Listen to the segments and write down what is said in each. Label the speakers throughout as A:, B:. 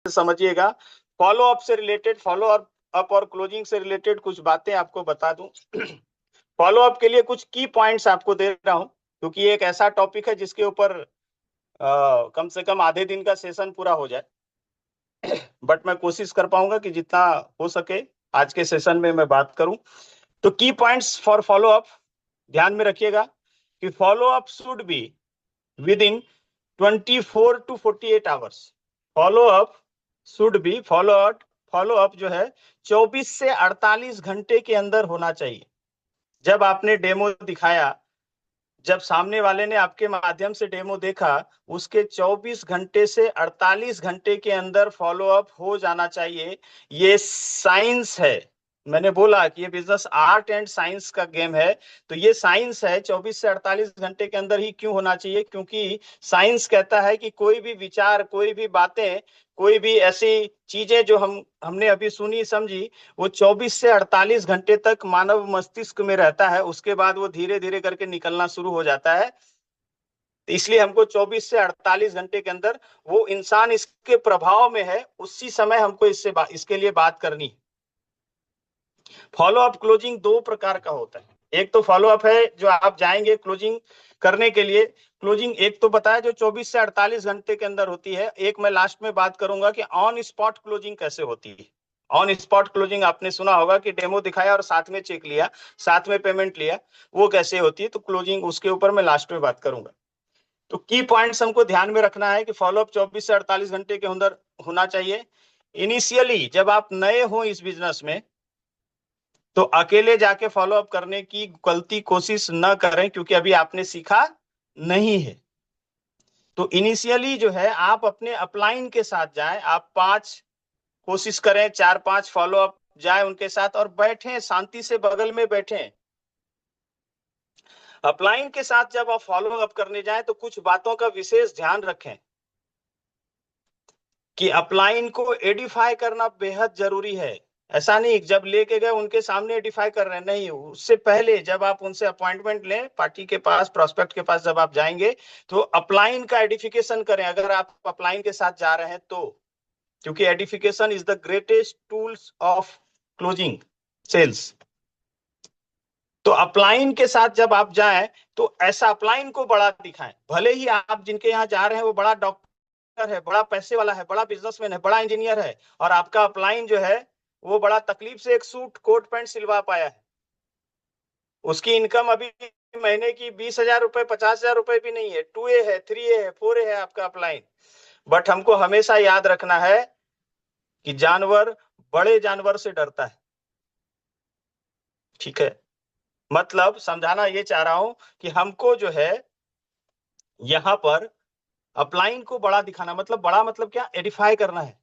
A: समझिएगा। Follow up से related, follow up और क्लोजिंग से रिलेटेड कुछ बातें आपको बता दूं। फॉलो अप के लिए कुछ की पॉइंट्स आपको दे रहा हूं, क्योंकि ये एक ऐसा टॉपिक है जिसके ऊपर कम से कम आधे दिन का सेशन पूरा हो जाए। बट मैं कोशिश कर पाऊंगा कि जितना हो सके आज के सेशन में मैं बात करूं। तो की पॉइंट्स फॉर फॉलो अप ध्यान में रखिएगा कि follow up should be with in 24 to 48 hours. Follow up should be, follow up जो है 24 से 48 घंटे के अंदर होना चाहिए। जब आपने डेमो दिखाया, जब सामने वाले ने आपके माध्यम से डेमो देखा, उसके 24 घंटे से 48 घंटे के अंदर फॉलो अप हो जाना चाहिए। ये साइंस है। मैंने बोला कि ये बिजनेस आर्ट एंड साइंस का गेम है, तो ये साइंस है। 24 से 48 घंटे के अंदर ही क्यों होना चाहिए? क्योंकि साइंस कहता है कि कोई भी विचार, कोई भी बातें, कोई भी ऐसी चीजें जो हमने अभी सुनी समझी, वो 24 से 48 घंटे तक मानव मस्तिष्क में रहता है। उसके बाद वो धीरे धीरे करके निकलना शुरू हो जाता है। इसलिए हमको 24 से 48 घंटे के अंदर, वो इंसान इसके प्रभाव में है, उसी समय हमको इसके लिए बात करनी। फॉलो अप क्लोजिंग दो प्रकार का होता है। एक तो फॉलो अप है जो आप जाएंगे क्लोजिंग करने के लिए। क्लोजिंग एक तो बताया जो 24 से 48 घंटे के अंदर होती है। एक मैं लास्ट में बात करूंगा कि ऑन स्पॉट क्लोजिंग कैसे होती है। ऑन स्पॉट क्लोजिंग आपने सुना होगा कि डेमो दिखाया और साथ में चेक लिया, साथ में पेमेंट लिया, वो कैसे होती है। तो क्लोजिंग उसके ऊपर मैं लास्ट में बात करूंगा। तो की पॉइंट्स हमको ध्यान में रखना है कि फॉलोअप 24 से 48 घंटे के अंदर होना चाहिए। इनिशियली जब आप नए हो इस बिजनेस में, तो अकेले जाके फॉलो अप करने की गलती कोशिश न करें, क्योंकि अभी आपने सीखा नहीं है। तो इनिशियली जो है आप अपने अपलाइन के साथ जाएं। आप 5 कोशिश करें, 4-5 फॉलो अप जाए उनके साथ और बैठें, शांति से बगल में बैठें। अपलाइन के साथ जब आप फॉलो अप करने जाएं तो कुछ बातों का विशेष ध्यान रखें कि अपलाइन को एडिफाई करना बेहद जरूरी है। ऐसा नहीं जब लेके गए उनके सामने एडिफाई कर रहे हैं, नहीं। उससे पहले जब आप उनसे अपॉइंटमेंट लें, पार्टी के पास, प्रोस्पेक्ट के पास जब आप जाएंगे, तो अपलाइन का एडिफिकेशन करें अगर आप अपलाइन के साथ जा रहे हैं तो। क्योंकि edification is the greatest tools of closing sales. तो अपलाइन के साथ जब आप जाएं तो ऐसा अपलाइन को बड़ा दिखाएं। भले ही आप जिनके यहाँ जा रहे हैं वो बड़ा डॉक्टर है, बड़ा पैसे वाला है, बड़ा बिजनेसमैन है, बड़ा इंजीनियर है, और आपका अपलाइन जो है वो बड़ा तकलीफ से एक सूट कोट पैंट सिलवा पाया है। उसकी इनकम अभी महीने की 20,000 रुपए, 50,000 रुपए भी नहीं है। 2A है, 3A है, 4A है आपका अपलाइन। बट हमको हमेशा याद रखना है कि जानवर बड़े जानवर से डरता है। ठीक है, मतलब समझाना ये चाह रहा हूं कि हमको जो है यहां पर अपलाइन को बड़ा दिखाना, मतलब बड़ा मतलब क्या, एडिफाई करना है।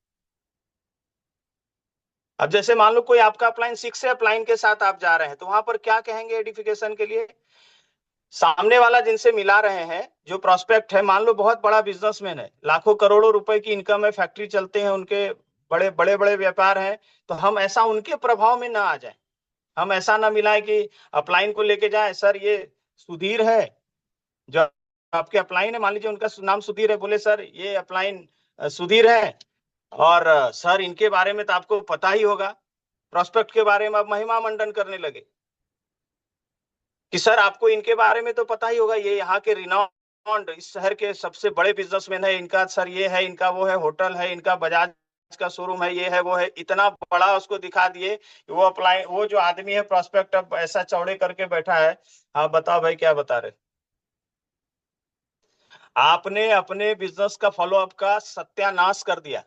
A: अब जैसे मान लो कोई आपका अपलाइन 6 है, अपलाइन के साथ आप जा रहे हैं, तो वहां पर क्या कहेंगे एडिफिकेशन के लिए? सामने वाला जिनसे मिला रहे हैं, जो प्रोस्पेक्ट है, मान लो बहुत बड़ा बिजनेसमैन है, लाखों करोड़ों रुपए की इनकम है, फैक्ट्री चलते हैं उनके, बड़े बड़े बड़े व्यापार हैं। तो हम ऐसा उनके प्रभाव में ना आ जाए। हम ऐसा ना मिलाए कि अपलाइन को लेके जाए, सर ये सुधीर है, जो आपके अपलाइन है, मान लीजिए उनका नाम सुधीर है, बोले सर ये अपलाइन सुधीर है, और सर इनके बारे में तो आपको पता ही होगा। प्रोस्पेक्ट के बारे में आप महिमा मंडन करने लगे कि सर आपको इनके बारे में तो पता ही होगा, ये यहाँ के रिनाउंड, इस शहर के सबसे बड़े बिजनेसमैन है, इनका सर ये है, इनका वो है, होटल है, इनका बजाज का शोरूम है, ये है वो है। इतना बड़ा उसको दिखा दिए कि वो अप्लाई, वो जो आदमी है प्रोस्पेक्ट अब ऐसा चौड़े करके बैठा है। हाँ बताओ भाई क्या बता रहे? आपने अपने बिजनेस का फॉलो अप का सत्यानाश कर दिया।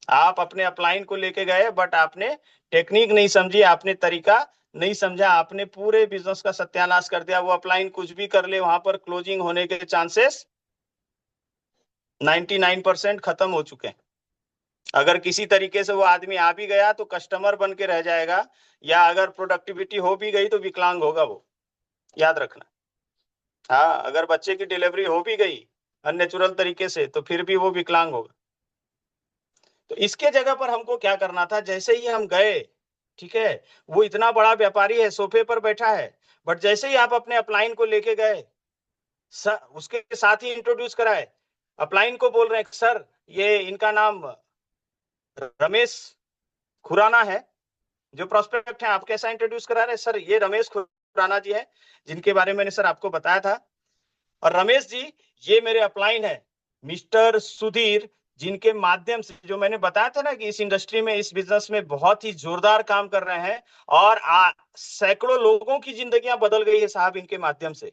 A: आप अपने अपलाइन को लेके गए, बट आपने टेक्निक नहीं समझी, आपने तरीका नहीं समझा, आपने पूरे बिजनेस का सत्यानाश कर दिया। वो अपलाइन कुछ भी कर ले, वहां पर क्लोजिंग होने के चांसेस 99% खत्म हो चुके हैं। अगर किसी तरीके से वो आदमी आ भी गया तो कस्टमर बन के रह जाएगा, या अगर प्रोडक्टिविटी हो भी गई तो विकलांग होगा वो, याद रखना। हाँ, अगर बच्चे की डिलीवरी हो भी गई अननेचुरल तरीके से तो फिर भी वो विकलांग होगा। तो इसके जगह पर हमको क्या करना था? जैसे ही हम गए, ठीक है, वो इतना बड़ा व्यापारी है, सोफे पर बैठा है, बट जैसे ही आप अपने अपलाइन को लेके गए, उसके साथ ही इंट्रोड्यूस कराए, अपलाइन को बोल रहे हैं सर ये इनका नाम रमेश खुराना है, जो प्रोस्पेक्ट है। आप कैसा इंट्रोड्यूस करा रहे हैं सर? ये रमेश खुराना जी है, जिनके बारे में मैंने सर आपको बताया था। और रमेश जी, ये मेरे अपलाइन है मिस्टर सुधीर, जिनके माध्यम से, जो मैंने बताया था ना कि इस इंडस्ट्री में, इस बिजनेस में बहुत ही जोरदार काम कर रहे हैं, और सैकड़ों लोगों की जिंदगियां बदल गई है साहब इनके माध्यम से।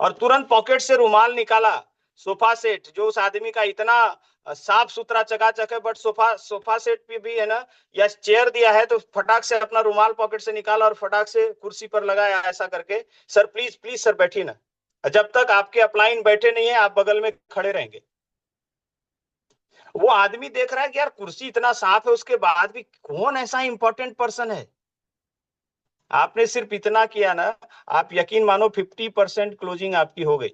A: और तुरंत पॉकेट से रुमाल निकाला, सोफा सेट, जो उस आदमी का इतना साफ सुथरा चकाचक है, बट सोफा सोफा सेट पे भी है ना, या चेयर दिया है तो फटाक से अपना रुमाल पॉकेट से निकाला और फटाक से कुर्सी पर लगाया, ऐसा करके। सर प्लीज प्लीज सर बैठिए ना, जब तक आपके अपलाइन बैठे नहीं है आप बगल में खड़े रहेंगे। वो आदमी देख रहा है कि यार कुर्सी इतना साफ है, उसके बाद भी कौन ऐसा इंपॉर्टेंट पर्सन है। आपने सिर्फ इतना किया ना, आप यकीन मानो 50% क्लोजिंग आपकी हो गई।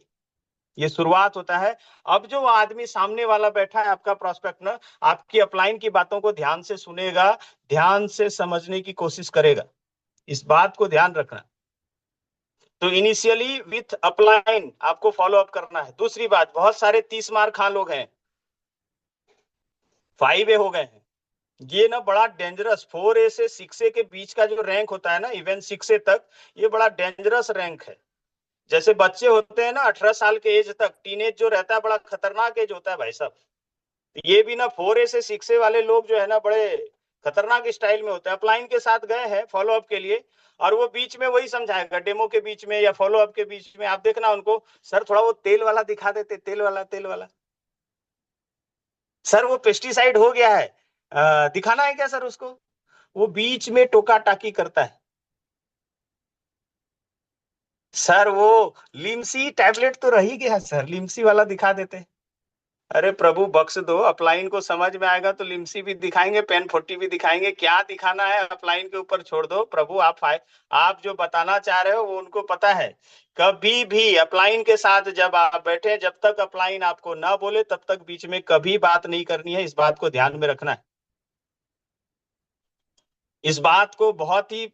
A: ये शुरुआत होता है। अब जो आदमी सामने वाला बैठा है आपका प्रोस्पेक्ट ना, आपकी अपलाइन की बातों को ध्यान से सुनेगा, ध्यान से समझने की कोशिश करेगा, इस बात को ध्यान रखना। तो इनिशियली विथ अपलाइन आपको फॉलो अप करना है। दूसरी बात, बहुत सारे 30 मार खा लोग हैं, 5A हो गए हैं। ये ना बड़ा डेंजरस, 4A से 6A के बीच का जो रैंक होता है ना, इवन 6A तक, ये बड़ा डेंजरस रैंक है। जैसे बच्चे होते हैं ना 18 साल के एज तक, टीनेज जो रहता है बड़ा खतरनाक एज होता है भाई साहब। ये भी ना 4A से 6A वाले लोग जो है ना, बड़े खतरनाक स्टाइल में होते हैं। अपलाइन के साथ गए हैं फॉलो अप के लिए, और वो बीच में वही समझाएगा, डेमो के बीच में या फॉलो अप के बीच में, आप देखना उनको, सर थोड़ा वो तेल वाला दिखा देते, तेल वाला, तेल वाला। सर वो पेस्टिसाइड हो गया है, दिखाना है क्या सर उसको? वो बीच में टोका टाकी करता है। सर वो लिमसी टैबलेट तो रह ही गया सर, लिमसी वाला दिखा देते। अरे प्रभु बख्श दो, अपलाइन को समझ में आएगा तो लिमसी भी दिखाएंगे, पेन 40 भी दिखाएंगे, क्या दिखाना है अपलाइन के ऊपर छोड़ दो प्रभु। आप जो बताना चाह रहे हो वो उनको पता है। कभी भी अपलाइन के साथ जब आप बैठे, जब तक अपलाइन आपको ना बोले तब तक बीच में कभी बात नहीं करनी है, इस बात को ध्यान में रखना है। इस बात को बहुत ही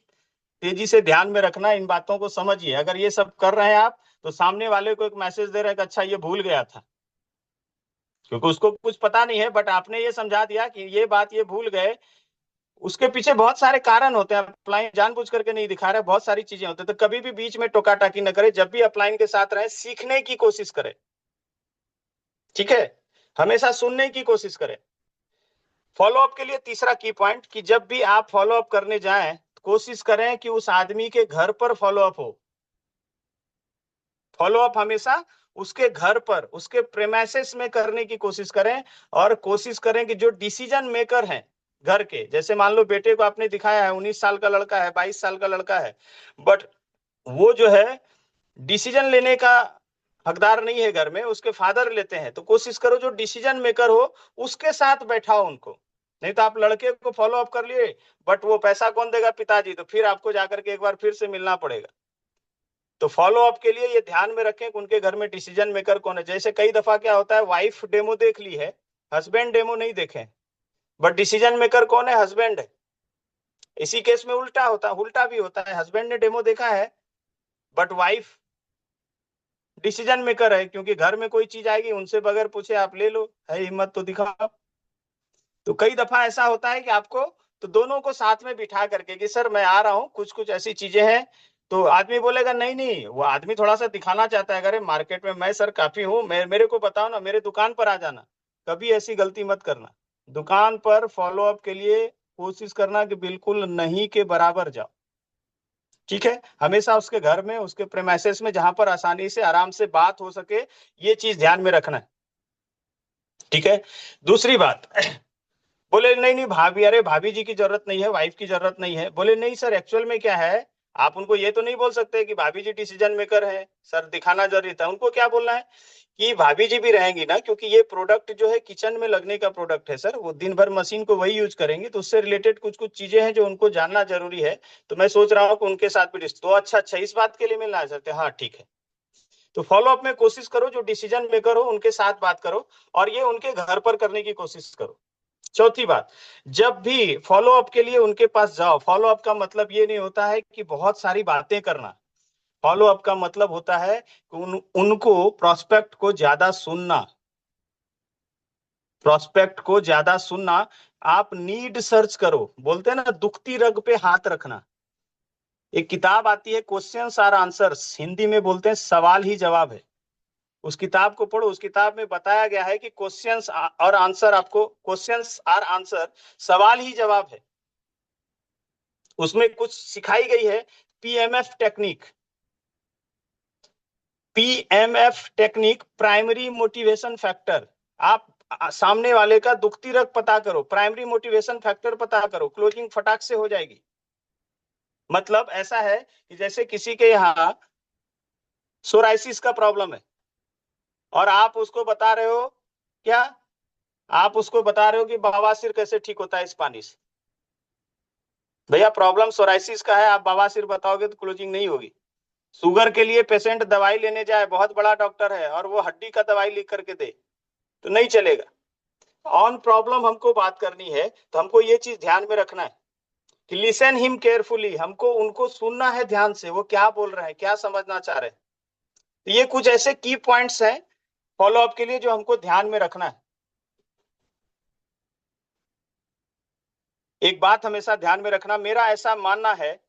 A: तेजी से ध्यान में रखना, इन बातों को समझिए। अगर ये सब कर रहे हैं आप, तो सामने वाले को एक मैसेज दे रहे हैं कि अच्छा ये भूल गया था, क्योंकि उसको कुछ पता नहीं है, बट आपने ये समझा दिया कि ये बात ये भूल गए। उसके पीछे बहुत सारे कारण होते हैं, अपलाइन जानबूझ करके नहीं दिखा रहे, बहुत सारी चीजें होती है। तो कभी भी बीच में टोका टाकी न करे, जब भी अपलाइन के साथ रहे सीखने की कोशिश करें, ठीक है? हमेशा सुनने की कोशिश करें। फॉलो अप के लिए तीसरा की पॉइंट, कि जब भी आप फॉलो अप करने जाएं, कोशिश करें कि उस आदमी के घर पर फॉलो अप हो। फॉलो अप हमेशा उसके घर पर, उसके प्रेमाइसेस में करने की कोशिश करें। और कोशिश करें कि जो डिसीजन मेकर हैं घर के, जैसे मान लो बेटे को आपने दिखाया है, 19 साल का लड़का है, 22 साल का लड़का है, बट वो जो है डिसीजन लेने का हकदार नहीं है घर में, उसके फादर लेते हैं। तो कोशिश करो जो डिसीजन मेकर हो उसके साथ बैठाओ उनको। नहीं तो आप लड़के को फॉलो अप कर लिए, बट वो पैसा कौन देगा? पिताजी। तो फिर आपको जाकर के एक बार फिर से मिलना पड़ेगा। तो फॉलो अप के लिए ये ध्यान में रखें कि उनके घर में डिसीजन मेकर कौन है। जैसे कई दफा क्या होता है, वाइफ डेमो देख ली है, हस्बैंड डेमो नहीं देखे, बट डिसीजन मेकर कौन है? हस्बैंड है। इसी केस में उल्टा भी होता है, हस्बैंड ने डेमो देखा है, बट वाइफ डिसीजन मेकर है, क्योंकि घर में कोई चीज आएगी उनसे बगैर पूछे आप ले लो, है हिम्मत तो दिखाओ। तो कई दफा ऐसा होता है कि आपको, तो दोनों को साथ में बिठा करके कि सर मैं आ रहा हूँ, कुछ कुछ ऐसी चीजें हैं। तो आदमी बोलेगा नहीं नहीं, वो आदमी थोड़ा सा दिखाना चाहता है, अरे मार्केट में मैं सर काफी हूँ, मेरे को बताओ ना, मेरे दुकान पर आ जाना। कभी ऐसी गलती मत करना। दुकान पर फॉलो अप के लिए कोशिश करना कि बिल्कुल नहीं के बराबर जाओ, ठीक है? हमेशा उसके घर में, उसके प्रेमाइसेस में, जहां पर आसानी से आराम से बात हो सके, ये चीज ध्यान में रखना है, ठीक है? दूसरी बात, बोले नहीं नहीं भाभी, अरे भाभी जी की जरूरत नहीं है, वाइफ की जरूरत नहीं है। बोले नहीं सर, एक्चुअल में क्या है, आप उनको ये तो नहीं बोल सकते कि भाभी जी डिसीजन मेकर है, सर दिखाना जरूरी था। उनको क्या बोलना है कि भाभी जी भी रहेंगी ना, क्योंकि ये प्रोडक्ट जो है किचन में लगने का प्रोडक्ट है सर, वो दिन भर मशीन को वही यूज करेंगे, तो उससे रिलेटेड कुछ कुछ चीजें हैं जो उनको जानना जरूरी है। तो मैं सोच रहा हूँ कि उनके साथ भी तो अच्छा अच्छा, इस बात के लिए मिलना है सर? हाँ ठीक है। तो फॉलो अप में कोशिश करो जो डिसीजन मेकर हो उनके साथ बात करो, और ये उनके घर पर करने की कोशिश करो। चौथी बात, जब भी फॉलो अप के लिए उनके पास जाओ, फॉलो अप का मतलब ये नहीं होता है कि बहुत सारी बातें करना। फॉलो अप का मतलब होता है कि उनको प्रोस्पेक्ट को ज्यादा सुनना। प्रोस्पेक्ट को ज्यादा सुनना। आप नीड सर्च करो, बोलते हैं ना दुखती रग पे हाथ रखना। एक किताब आती है क्वेश्चंस आर आंसर्स, हिंदी में बोलते हैं सवाल ही जवाब है। उस किताब को पढ़ो, उस किताब में बताया गया है कि क्वेश्चंस और आंसर, आपको क्वेश्चंस आर आंसर, सवाल ही जवाब है। उसमें कुछ सिखाई गई है PMF technique. PMF technique, primary motivation factor. आप सामने वाले का दुखती रग पता करो, प्राइमरी मोटिवेशन फैक्टर पता करो, क्लोजिंग फटाक से हो जाएगी। मतलब ऐसा है कि जैसे किसी के यहाँ सोराइसिस का प्रॉब्लम है और आप उसको बता रहे हो, क्या आप उसको बता रहे हो कि बवासीर कैसे ठीक होता है इस पानी से। भैया प्रॉब्लम सोराइसिस का है, आप बवासीर बताओगे तो क्लोजिंग नहीं होगी। शुगर के लिए पेशेंट दवाई लेने जाए, बहुत बड़ा डॉक्टर है और वो हड्डी का दवाई लिख करके दे तो नहीं चलेगा। ऑन प्रॉब्लम हमको बात करनी है तो हमको ये चीज ध्यान में रखना है कि लिसन हिम केयरफुली, हमको उनको सुनना है ध्यान से, वो क्या बोल रहे हैं, क्या समझना चाह रहे हैं। तो ये कुछ ऐसे की पॉइंट्स हैं फॉलो अप के लिए जो हमको ध्यान में रखना है। एक बात हमेशा ध्यान में रखना, मेरा ऐसा मानना है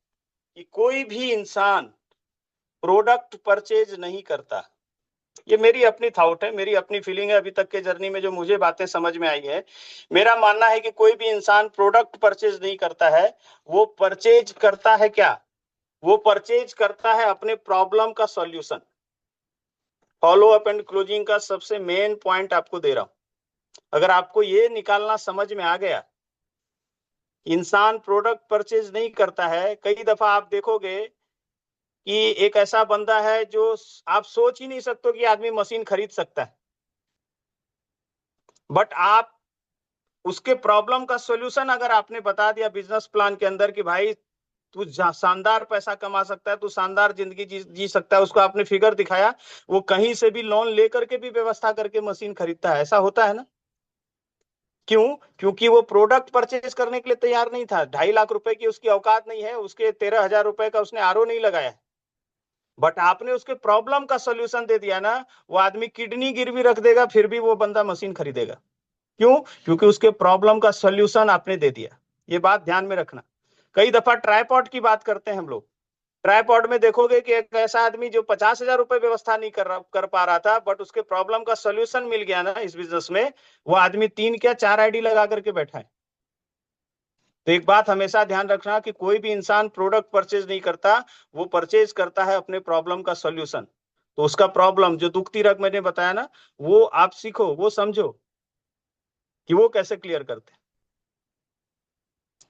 A: कि कोई भी इंसान प्रोडक्ट परचेज नहीं करता। ये मेरी अपनी थॉट है, मेरी अपनी फीलिंग है, अभी तक के जर्नी में जो मुझे बातें समझ में आई है। मेरा मानना है कि कोई भी इंसान प्रोडक्ट परचेज नहीं करता है। वो परचेज करता है क्या? वो परचेज करता है अपने प्रॉब्लम का solution. Follow up and closing का सबसे मेन पॉइंट आपको दे रहा हूं। अगर आपको ये निकालना समझ में आ गया, इंसान प्रोडक्ट परचेज नहीं करता है। कई दफा आप देखोगे कि एक ऐसा बंदा है जो आप सोच ही नहीं सकते कि आदमी मशीन खरीद सकता है, बट आप उसके प्रॉब्लम का सॉल्यूशन अगर आपने बता दिया बिजनेस प्लान के अंदर कि भाई तू शानदार पैसा कमा सकता है, तू शानदार जिंदगी जी सकता है, उसको आपने फिगर दिखाया, वो कहीं से भी लोन लेकर के भी व्यवस्था करके मशीन खरीदता है। ऐसा होता है ना? क्यों? क्योंकि वो प्रोडक्ट परचेज करने के लिए तैयार नहीं था। 2.5 लाख रुपए की उसकी औकात नहीं है, उसके 13,000 रुपए का उसने आरओ नहीं लगाया, बट आपने उसके प्रॉब्लम का सोल्यूशन दे दिया ना। वो आदमी किडनी गिरवी रख देगा फिर भी वो बंदा मशीन खरीदेगा। क्यों? क्योंकि उसके प्रॉब्लम का सोल्यूशन आपने दे दिया। ये बात ध्यान में रखना। कई दफा ट्राइपॉड की बात करते हैं हम लोग। ट्राइपॉड में देखोगे कि एक ऐसा आदमी जो 50,000 रुपए व्यवस्था नहीं कर पा रहा था, बट उसके प्रॉब्लम का सोल्यूशन मिल गया ना इस बिजनेस में, वो आदमी 3 क्या 4 आईडी लगा करके बैठा है। तो एक बात हमेशा ध्यान रखना कि कोई भी इंसान प्रोडक्ट परचेज नहीं करता, वो परचेज करता है अपने प्रॉब्लम का सॉल्यूशन। तो उसका प्रॉब्लम जो दुखती रग मैंने बताया ना, वो आप सीखो, वो समझो कि वो कैसे क्लियर करते हैं।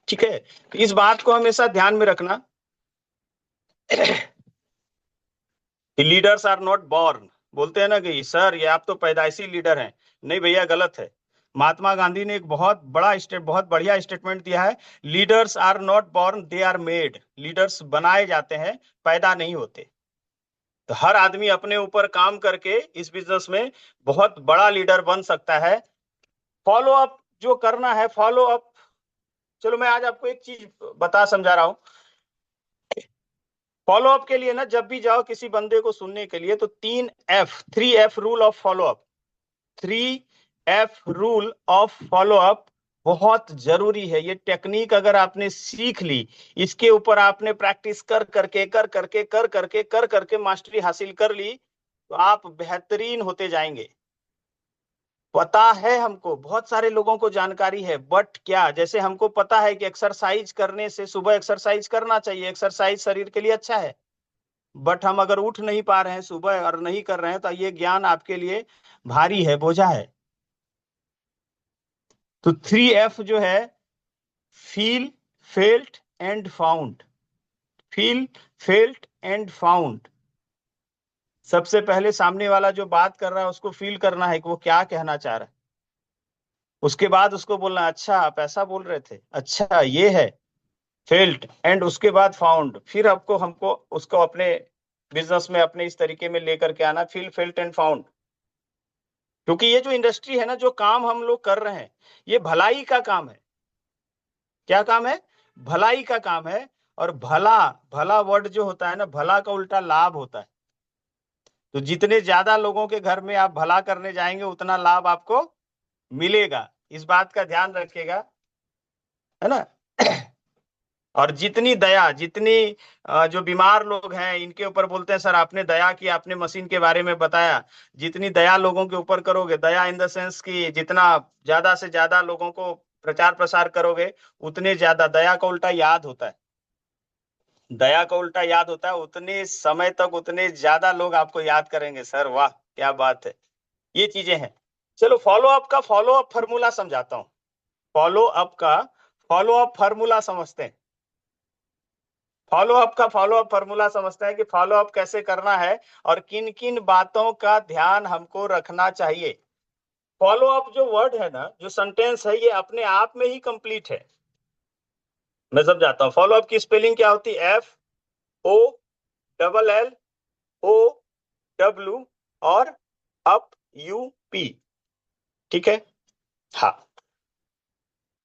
A: ठीक है, तो इस बात को हमेशा ध्यान में रखना। लीडर्स आर नॉट बॉर्न, बोलते हैं ना कि सर ये आप तो पैदाइशी लीडर हैं। नहीं भैया, गलत है। महात्मा गांधी ने एक बहुत बढ़िया स्टेटमेंट दिया है, leaders are not born, they are made. Leaders बनाए जाते हैं, पैदा नहीं होते। तो हर आदमी अपने ऊपर काम करके इस बिजनेस में बहुत बड़ा लीडर बन सकता है। फॉलो अप जो करना है, फॉलो अप। चलो मैं आज आपको एक चीज बता समझा रहा हूं। फॉलो अप के लिए ना, जब भी जाओ किसी बंदे को सुनने के लिए, तो 3 F rule of follow up, 3 F rule of follow up बहुत जरूरी है। ये टेक्निक अगर आपने सीख ली, इसके ऊपर आपने प्रैक्टिस कर करके मास्टरी हासिल कर ली, तो आप बेहतरीन होते जाएंगे। पता है, हमको बहुत सारे लोगों को जानकारी है, बट क्या, जैसे हमको पता है कि एक्सरसाइज करने से, सुबह एक्सरसाइज करना चाहिए, एक्सरसाइज शरीर के लिए अच्छा है, बट हम अगर उठ नहीं पा रहे हैं सुबह और नहीं कर रहे हैं, तो ये ज्ञान आपके लिए भारी है, बोझा है। तो 3 F जो है, feel, felt and found. Feel, felt and found. सबसे पहले सामने वाला जो बात कर रहा है उसको फील करना है कि वो क्या कहना चाह रहा है। उसके बाद उसको बोलना, अच्छा आप ऐसा बोल रहे थे, अच्छा ये है। फेल्ट एंड उसके बाद फाउंड। फिर आपको हमको उसको अपने बिजनेस में अपने इस तरीके में लेकर के आना, फील, फेल्ट एंड फाउंड। क्योंकि ये जो इंडस्ट्री है ना, जो काम हम लोग कर रहे हैं, ये भलाई का काम है। क्या काम है? भलाई का काम है। और भला, भला वर्ड जो होता है ना, भला का उल्टा लाभ होता है। तो जितने ज्यादा लोगों के घर में आप भला करने जाएंगे, उतना लाभ आपको मिलेगा, इस बात का ध्यान रखिएगा, है ना। और जितनी दया, जितनी जो बीमार लोग हैं इनके ऊपर बोलते हैं सर आपने दया की, आपने मशीन के बारे में बताया, जितनी दया लोगों के ऊपर करोगे, दया इन द सेंस कि जितना ज्यादा से ज्यादा लोगों को प्रचार प्रसार करोगे, उतने ज्यादा दया का उल्टा याद होता है, दया का उल्टा याद होता है, उतने समय तक उतने ज्यादा लोग आपको याद करेंगे, सर वाह क्या बात है। ये चीजें हैं। चलो फॉलो अप का फॉलो अप फार्मूला समझाता हूँ, फॉलो अप का फॉलो अप फार्मूला समझते हैं। फॉलो अप का फॉलो अप फार्मूला समझते हैं कि फॉलो अप कैसे करना है और किन किन बातों का ध्यान हमको रखना चाहिए। फॉलो अप जो वर्ड है ना, जो सेंटेंस है, ये अपने आप में ही कंप्लीट है। मैं समझाता हूँ। फॉलो अप की स्पेलिंग क्या होती है? FOLLO W और अप UP, ठीक है। हाँ,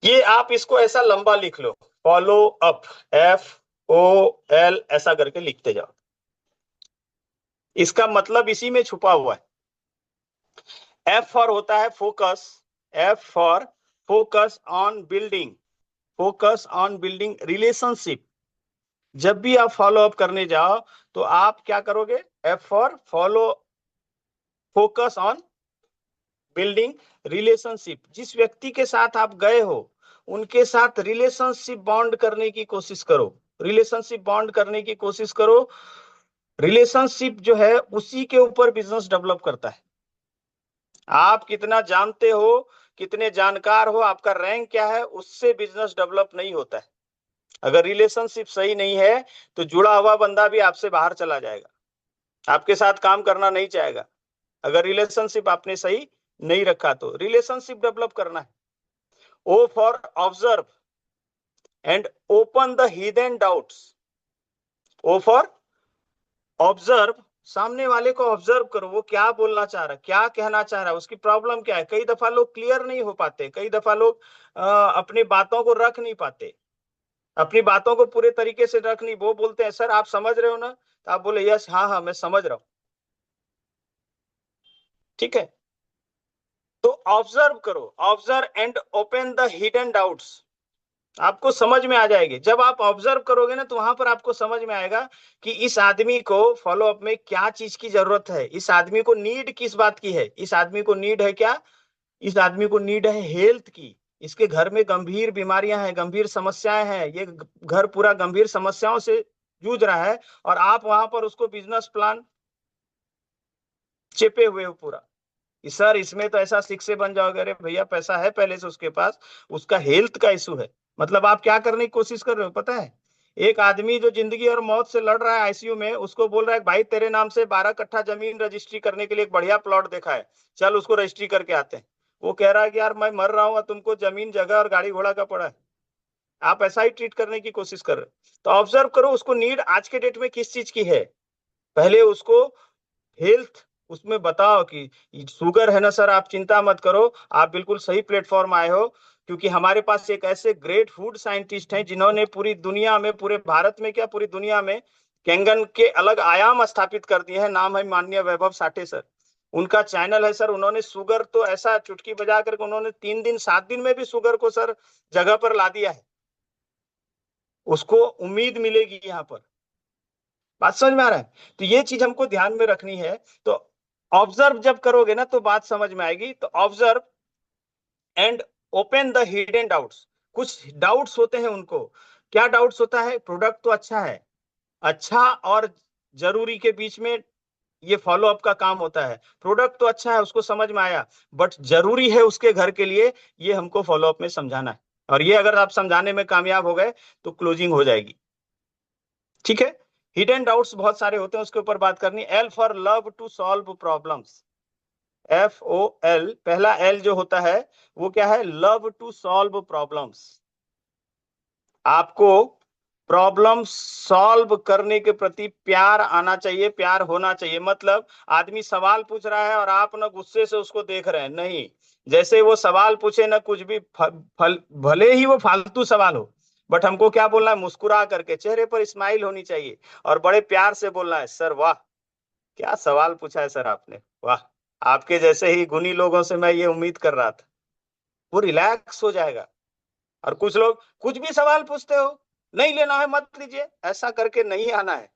A: ये आप इसको ऐसा लंबा लिख लो, फॉलो अप, FOL ऐसा करके लिखते जाओ। इसका मतलब इसी में छुपा हुआ है। F फॉर होता है focus, F for focus on building, focus on building relationship. जब भी आप फॉलो अप करने जाओ तो आप क्या करोगे? F for follow, focus on building relationship. जिस व्यक्ति के साथ आप गए हो उनके साथ रिलेशनशिप बॉन्ड करने की कोशिश करो, रिलेशनशिप बॉन्ड करने की कोशिश करो। रिलेशनशिप जो है उसी के ऊपर बिजनेस डेवलप करता है। आप कितना जानते हो, कितने जानकार हो, आपका रैंक क्या है, उससे बिजनेस डेवलप नहीं होता है। अगर रिलेशनशिप सही नहीं है तो जुड़ा हुआ बंदा भी आपसे बाहर चला जाएगा, आपके साथ काम करना नहीं चाहेगा। अगर रिलेशनशिप आपने सही नहीं रखा तो रिलेशनशिप डेवलप करना है। O for observe and open the hidden doubts. O for observe, सामने वाले को ऑब्जर्व करो, वो क्या बोलना चाह रहा है, क्या कहना चाह रहा है, उसकी प्रॉब्लम क्या है। कई दफा लोग क्लियर नहीं हो पाते, कई दफा लोग अपनी बातों को रख नहीं पाते, अपनी बातों को पूरे तरीके से रख नहीं, वो बोलते हैं सर आप समझ रहे हो ना, तो आप बोले यस, हाँ हाँ मैं समझ रहा हूं, ठीक है। तो ऑब्जर्व करो, observe and open the hidden doubts, आपको समझ में आ जाएगी। जब आप ऑब्जर्व करोगे ना तो वहां पर आपको समझ में आएगा कि इस आदमी को फॉलो अप में क्या चीज की जरूरत है, इस आदमी को नीड किस बात की है, इस आदमी को नीड है क्या, इस आदमी को नीड है हेल्थ की, इसके घर में गंभीर बीमारियां हैं, गंभीर समस्याएं हैं, ये घर पूरा गंभीर समस्याओं से जूझ रहा है, और आप वहां पर उसको बिजनेस प्लान चेपे हुए हो पूरा कि सर इसमें तो ऐसा सिक्स से बन जाओगे। अरे भैया पैसा है पहले से उसके पास, उसका हेल्थ का इशू है। मतलब आप क्या करने की कोशिश कर रहे हो पता है? एक आदमी जो जिंदगी और मौत से लड़ रहा है आईसीयू में, उसको बोल रहा है भाई तेरे नाम से 12 कट्ठा जमीन रजिस्ट्री करने के लिए एक बढ़िया प्लॉट देखा है, चल उसको रजिस्ट्री करके आते हैं। वो कह रहा है कि यार मैं मर रहा हूँ और तुमको जमीन जगह और गाड़ी घोड़ा का पड़ा है। आप ऐसा ही ट्रीट करने की कोशिश कर रहे हो। तो ऑब्जर्व करो उसको नीड आज के डेट में किस चीज की है, पहले उसको हेल्थ उसमें बताओ कि शुगर है ना सर, आप चिंता मत करो, आप बिल्कुल सही प्लेटफॉर्म आए हो, क्योंकि हमारे पास एक ऐसे ग्रेट फूड साइंटिस्ट हैं जिन्होंने पूरी दुनिया में, पूरे भारत में क्या पूरी दुनिया में कैंगन के अलग आयाम स्थापित कर दिए हैं। नाम है माननीय वैभव साठे सर, उनका चैनल है सर। उन्होंने शुगर तो ऐसा चुटकी बजा करके उन्होंने 3 दिन 7 दिन में भी शुगर को सर जगह पर ला दिया है। उसको उम्मीद मिलेगी यहाँ पर, बात समझ में आ रहा है? तो ये चीज हमको ध्यान में रखनी है। तो ऑब्जर्व जब करोगे ना तो बात समझ में आएगी। तो observe and open the hidden doubts. कुछ डाउट्स होते हैं उनको, क्या डाउट्स होता है? प्रोडक्ट तो अच्छा है, अच्छा और जरूरी के बीच में ये फॉलो अप का काम होता है। प्रोडक्ट तो अच्छा है, उसको समझ में आया, बट जरूरी है उसके घर के लिए, ये हमको फॉलो अप में समझाना है। और ये अगर आप समझाने में कामयाब हो गए तो क्लोजिंग हो जाएगी, ठीक है। हिडन डाउट्स बहुत सारे होते हैं, उसके ऊपर बात करनी। L for love to solve problems, FOL, पहला एल जो होता है वो क्या है? Love to solve problems. आपको प्रॉब्लम सॉल्व करने के प्रति प्यार आना चाहिए, प्यार होना चाहिए। मतलब आदमी सवाल पूछ रहा है और आप ना गुस्से से उसको देख रहे हैं, नहीं। जैसे वो सवाल पूछे ना कुछ भी भले ही वो फालतू सवाल हो, बट हमको क्या बोलना है? मुस्कुरा करके, चेहरे पर स्माइल होनी चाहिए और बड़े प्यार से बोलना है, सर वाह क्या सवाल पूछा है सर आपने, वाह, आपके जैसे ही गुणी लोगों से मैं ये उम्मीद कर रहा था। वो रिलैक्स हो जाएगा। और कुछ लोग कुछ भी सवाल पूछते हो, नहीं लेना है मत लीजिए, ऐसा करके नहीं आना है।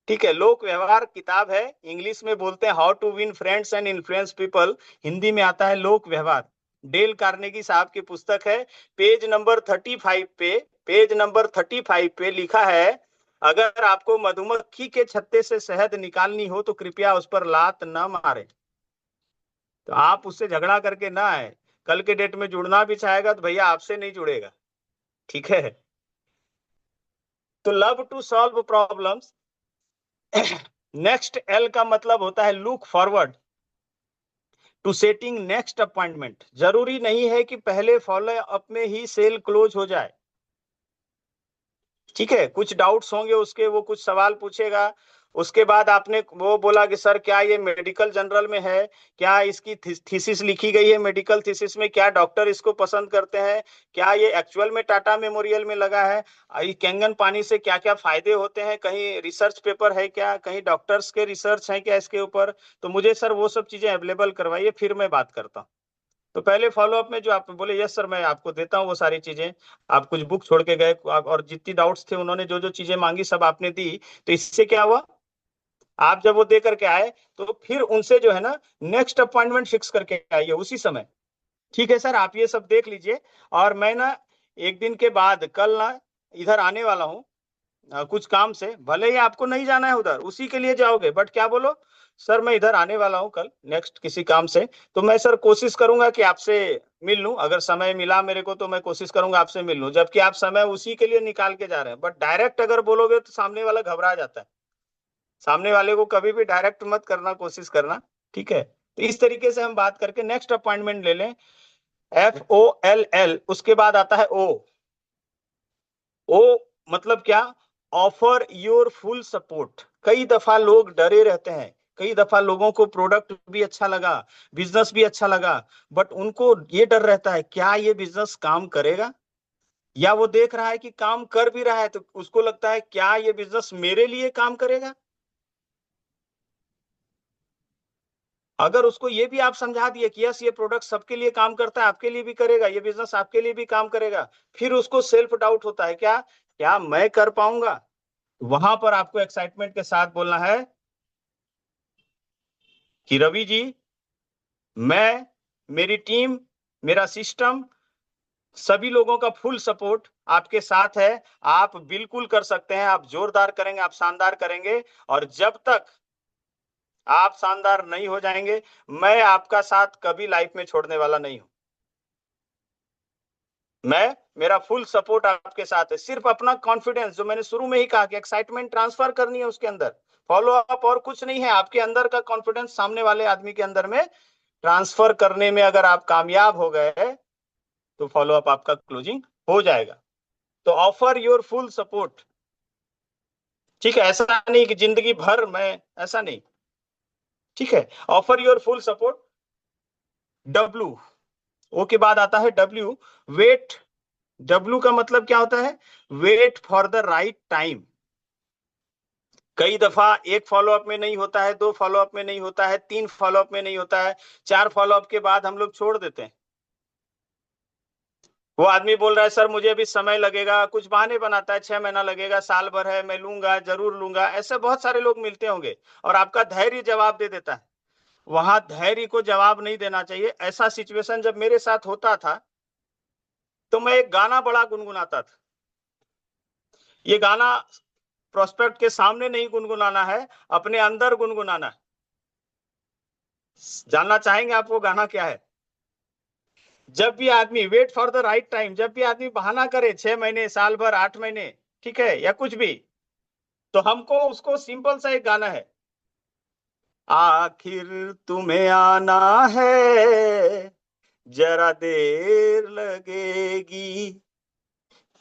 A: ठीक है, लोक व्यवहार किताब है, इंग्लिश में बोलते हैं how to win friends and influence people, Hindi में आता है लोक व्यवहार। डेल कार्नेगी साहब की पुस्तक है। पेज नंबर 35 पे, पेज नंबर 35 पे लिखा है, अगर आपको मधुमक्खी के छत्ते से शहद निकालनी हो तो कृपया उस पर लात न मारे। तो आप उससे झगड़ा करके ना आए, कल के डेट में जुड़ना भी चाहेगा तो भैया आपसे नहीं जुड़ेगा। ठीक है, तो love to solve problems. Next L का मतलब होता है look forward to setting next appointment. जरूरी नहीं है कि पहले फॉलो अप में ही सेल क्लोज हो जाए। ठीक है, कुछ डाउट्स होंगे उसके, वो कुछ सवाल पूछेगा, उसके बाद आपने वो बोला कि सर क्या ये मेडिकल जर्नल में है, क्या इसकी थीसिस लिखी गई है मेडिकल थीसिस में, क्या डॉक्टर इसको पसंद करते हैं, क्या ये एक्चुअल में टाटा मेमोरियल में लगा है, कैंगन पानी से क्या क्या फायदे होते हैं, कहीं रिसर्च पेपर है क्या, कहीं डॉक्टर्स के रिसर्च है क्या इसके ऊपर, तो मुझे सर वो सब चीजें अवेलेबल करवाइए, फिर मैं बात करता हूँ। तो पहले फॉलोअप में जो आप बोले यस सर मैं आपको देता हूँ वो सारी चीजें, आप कुछ बुक छोड़ के गए और जितनी डाउट्स थे उन्होंने जो जो चीजें मांगी सब आपने दी, तो इससे क्या हुआ, आप जब वो दे करके आए तो फिर उनसे जो है ना नेक्स्ट अपॉइंटमेंट फिक्स करके आइए उसी समय। ठीक है सर, आप ये सब देख लीजिए, और मैं ना एक दिन के बाद कल ना इधर आने वाला हूँ, कुछ काम से, भले ही आपको नहीं जाना है उधर, उसी के लिए जाओगे, बट क्या बोलो सर मैं इधर आने वाला हूँ कल नेक्स्ट किसी काम से, तो मैं सर कोशिश करूंगा कि आपसे मिल लूं, अगर समय मिला मेरे को तो मैं कोशिश करूंगा आपसे मिल लूं, जबकि आप समय उसी के लिए निकाल के जा रहे हैं, बट डायरेक्ट अगर बोलोगे तो सामने वाला घबरा जाता है। सामने वाले को कभी भी डायरेक्ट मत करना, कोशिश करना। ठीक है, तो इस तरीके से हम बात करके नेक्स्ट अपॉइंटमेंट ले लें। FOLL, उसके बाद आता है O। ओ मतलब क्या, ऑफर योर फुल सपोर्ट। कई दफा लोग डरे रहते हैं, कई दफा लोगों को प्रोडक्ट भी अच्छा लगा, बिजनेस भी अच्छा लगा, बट उनको ये डर रहता है क्या ये बिजनेस काम करेगा, या वो देख रहा है कि काम कर भी रहा है तो उसको लगता है क्या ये बिजनेस मेरे लिए काम करेगा। अगर उसको ये भी आप समझा दिए कि यस ये प्रोडक्ट सबके लिए काम करता है, आपके लिए भी करेगा, ये बिजनेस आपके लिए भी काम करेगा, फिर उसको सेल्फ डाउट होता है क्या क्या मैं कर पाऊंगा। वहां पर आपको एक्साइटमेंट के साथ बोलना है कि रवि जी, मैं, मेरी टीम, मेरा सिस्टम, सभी लोगों का फुल सपोर्ट आपके साथ है, आप बिल्कुल कर सकते हैं, आप जोरदार करेंगे, आप शानदार करेंगे, और जब तक आप शानदार नहीं हो जाएंगे मैं आपका साथ कभी लाइफ में छोड़ने वाला नहीं हूं। मैं, मेरा फुल सपोर्ट आपके साथ है, सिर्फ अपना कॉन्फिडेंस, जो मैंने शुरू में ही कहा कि एक्साइटमेंट ट्रांसफर करनी है उसके अंदर, फॉलो अप और कुछ नहीं है, आपके अंदर का कॉन्फिडेंस सामने वाले आदमी के अंदर में ट्रांसफर करने में अगर आप कामयाब हो गए तो फॉलो अप आपका क्लोजिंग हो जाएगा। तो ऑफर योर फुल सपोर्ट। ठीक है, ऐसा नहीं कि जिंदगी भर मैं, ऐसा नहीं। ठीक है, offer your full support. W, O के बाद आता है डब्ल्यू, वेट। डब्ल्यू का मतलब क्या होता है, wait for the right time. कई दफा एक फॉलोअप में नहीं होता है, दो फॉलोअप में नहीं होता है, तीन फॉलोअप में नहीं होता है, चार फॉलोअप के बाद हम लोग छोड़ देते हैं। वो आदमी बोल रहा है सर मुझे अभी समय लगेगा, कुछ बहाने बनाता है, 6 महीना लगेगा, साल भर है, मैं लूंगा जरूर लूंगा, ऐसे बहुत सारे लोग मिलते होंगे, और आपका धैर्य जवाब दे देता है। वहां धैर्य को जवाब नहीं देना चाहिए। ऐसा सिचुएशन जब मेरे साथ होता था तो मैं एक गाना बड़ा गुनगुनाता था। ये गाना प्रोस्पेक्ट के सामने नहीं गुनगुनाना है, अपने अंदर गुनगुनाना है। जानना चाहेंगे आप वो गाना क्या है? जब भी आदमी, wait for the right time, जब भी आदमी बहाना करे 6 महीने, साल भर, 8 महीने, ठीक है, या कुछ भी, तो हमको उसको सिंपल सा एक गाना है, आखिर तुम्हें आना है, जरा देर लगेगी,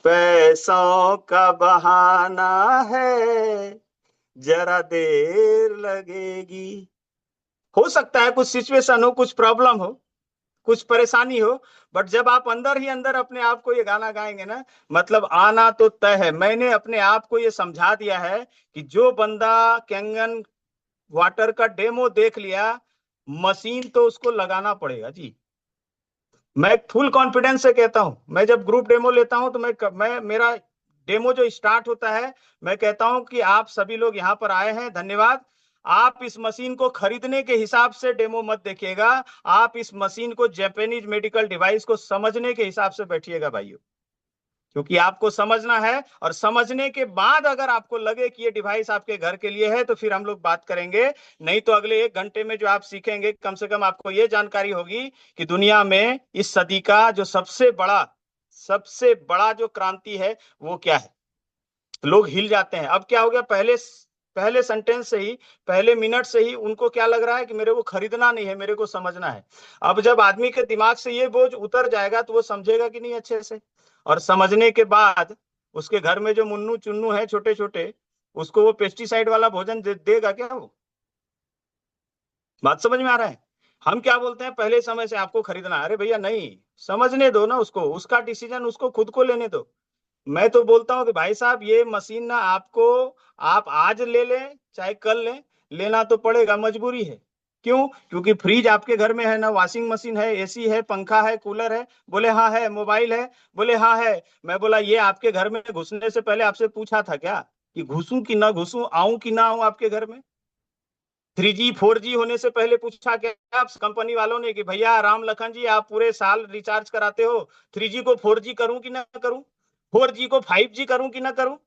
A: पैसों का बहाना है, जरा देर लगेगी। हो सकता है कुछ सिचुएशन हो, कुछ प्रॉब्लम हो, कुछ परेशानी हो, बट जब आप अंदर ही अंदर अपने आप को ये गाना गाएंगे ना, मतलब आना तो तय है। मैंने अपने आप को ये समझा दिया है कि जो बंदा कैंगन वाटर का डेमो देख लिया, मशीन तो उसको लगाना पड़ेगा जी। मैं फुल कॉन्फिडेंस से कहता हूं, मैं जब ग्रुप डेमो लेता हूं तो मैं मेरा डेमो जो स्टार्ट होता है, मैं कहता हूं कि आप सभी लोग यहां पर आए हैं, धन्यवाद। आप इस मशीन को खरीदने के हिसाब से डेमो मत देखिएगा, आप इस मशीन को जापानीज मेडिकल डिवाइस को समझने के हिसाब से बैठिएगा भाइयों, क्योंकि आपको समझना है। और समझने के बाद अगर आपको लगे कि ये डिवाइस आपके घर के लिए है तो फिर हम लोग बात करेंगे। नहीं तो अगले 1 घंटे में जो आप सीखेंगे, कम से कम आपको ये जानकारी होगी कि दुनिया में इस सदी का जो सबसे बड़ा जो क्रांति है वो क्या है। लोग हिल जाते हैं। अब क्या हो गया, पहले पहले सेंटेंस से ही, पहले मिनट से ही उनको क्या लग रहा है कि मेरे को खरीदना नहीं है, मेरे को समझना है। अब जब आदमी के दिमाग से ये बोझ उतर जाएगा तो वो समझेगा कि नहीं अच्छे से। और समझने के बाद उसके घर में जो मुन्नू चुन्नू है छोटे छोटे, उसको वो पेस्टिसाइड वाला भोजन देगा क्या वो? बात समझ में आ रहा है? हम क्या बोलते हैं, पहले समय से आपको खरीदना, अरे भैया नहीं, समझने दो ना उसको, उसका डिसीजन उसको खुद को लेने दो। मैं तो बोलता हूँ कि भाई साहब ये मशीन ना आपको, आप आज ले लें चाहे कल लें, लेना तो पड़ेगा, मजबूरी है। क्यों? क्योंकि फ्रिज आपके घर में है ना, वॉशिंग मशीन है, एसी है, पंखा है, कूलर है। बोले हाँ है। मोबाइल है? बोले हाँ है। मैं बोला ये आपके घर में घुसने से पहले आपसे पूछा था क्या कि घुसूं कि ना घुसूं, आऊं कि ना आऊं आपके घर में? 3G 4G होने से पहले पूछा क्या आप कंपनी वालों ने कि भैया राम लखन जी आप पूरे साल रिचार्ज कराते हो, 3G को 4G करूं कि ना करूं, 4G को 5G करूं कि ना करूं?